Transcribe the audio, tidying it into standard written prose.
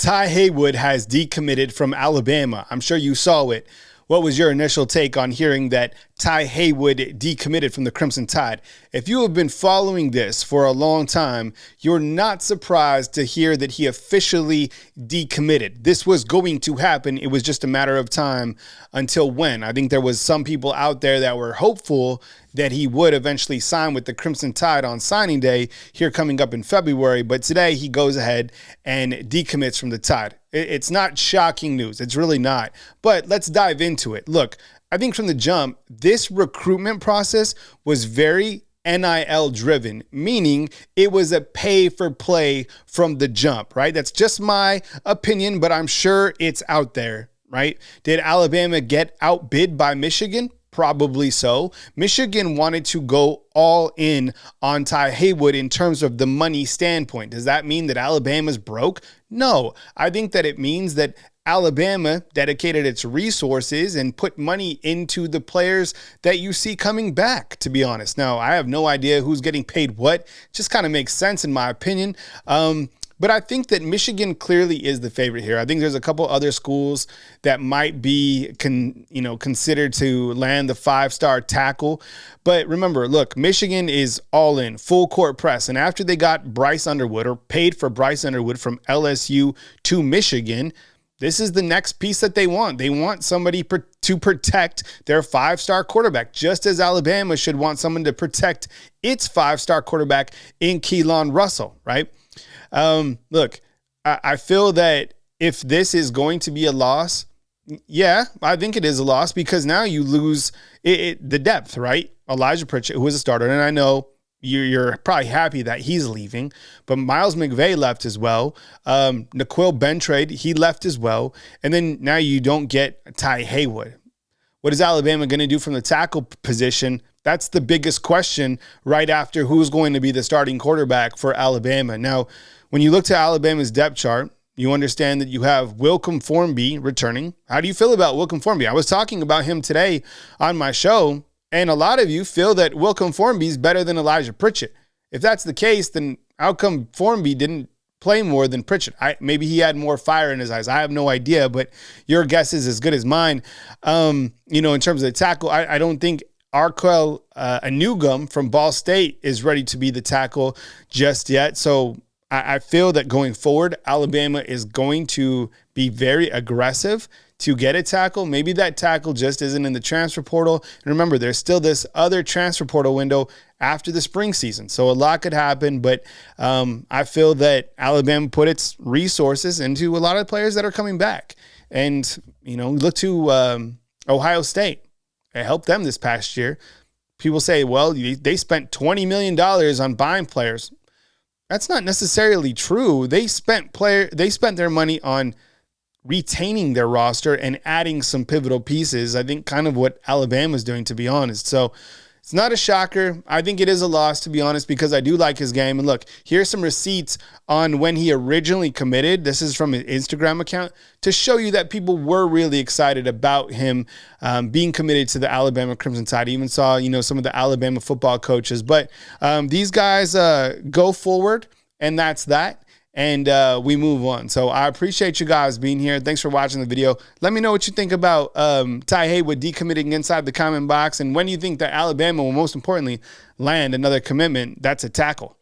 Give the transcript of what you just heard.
Ty Haywood has decommitted from Alabama. I'm sure you saw it. What was your initial take on hearing that Ty Haywood decommitted from the Crimson Tide? If you have been following this for a long time, you're not surprised to hear that he officially decommitted. This was going to happen. It was just a matter of time until when. I think there was some people out there that were hopeful that he would eventually sign with the Crimson Tide on signing day here coming up in February. But today he goes ahead and decommits from the Tide. It's not shocking news. It's really not. But let's dive into it. Look, I think from the jump, this recruitment process was very NIL driven, meaning it was a pay for play from the jump, right? That's just my opinion, but I'm sure it's out there, right? Did Alabama get outbid by Michigan? Probably so. Michigan wanted to go all in on Ty Haywood in terms of the money standpoint. Does that mean that Alabama's broke? No. I think that it means that Alabama dedicated its resources and put money into the players that you see coming back, to be honest. Now, I have no idea who's getting paid what. It just kind of makes sense in my opinion. But I think that Michigan clearly is the favorite here. I think there's a couple other schools that might be considered to land the 5-star tackle. But remember, look, Michigan is all in, full court press. And after they got Bryce Underwood, or paid for Bryce Underwood from LSU to Michigan, this is the next piece that they want. They want somebody to protect their 5-star quarterback, just as Alabama should want someone to protect its 5-star quarterback in Keelan Russell, right? Look, I feel that if this is going to be a loss, yeah, I think it is a loss because now you lose the depth, right? Elijah Pritchett, who was a starter, and I know you're probably happy that he's leaving, but Miles McVay left as well. N'Keal Bentrade, he left as well. And then now you don't get Ty Haywood. What is Alabama going to do from the tackle position? That's the biggest question right after who's going to be the starting quarterback for Alabama. Now, when you look to Alabama's depth chart, you understand that you have Wilcom Formby returning. How do you feel about Wilcom Formby? I was talking about him today on my show, and a lot of you feel that Wilcom Formby is better than Elijah Pritchett. If that's the case, then how come Formby didn't play more than Pritchett? Maybe he had more fire in his eyes. I have no idea, but your guess is as good as mine. In terms of the tackle, I don't think Arquel Anugum from Ball State is ready to be the tackle just yet. So I feel that going forward, Alabama is going to be very aggressive to get a tackle. Maybe that tackle just isn't in the transfer portal. And remember, there's still this other transfer portal window after the spring season. So a lot could happen, but I feel that Alabama put its resources into a lot of players that are coming back. And, look to Ohio State. It helped them this past year. People say, well, they spent $20 million on buying players. That's not necessarily true. They spent their money on retaining their roster and adding some pivotal pieces. I think kind of what Alabama's doing, to be honest. So it's not a shocker. I think it is a loss, to be honest, because I do like his game. And look, here's some receipts on when he originally committed. This is from his Instagram account to show you that people were really excited about him being committed to the Alabama Crimson Tide. I even saw, some of the Alabama football coaches. But these guys go forward, and that's that. And we move on. So I appreciate you guys being here. Thanks for watching the video. Let me know what you think about Ty Haywood decommitting inside the comment box. And when do you think that Alabama will most importantly land another commitment that's a tackle?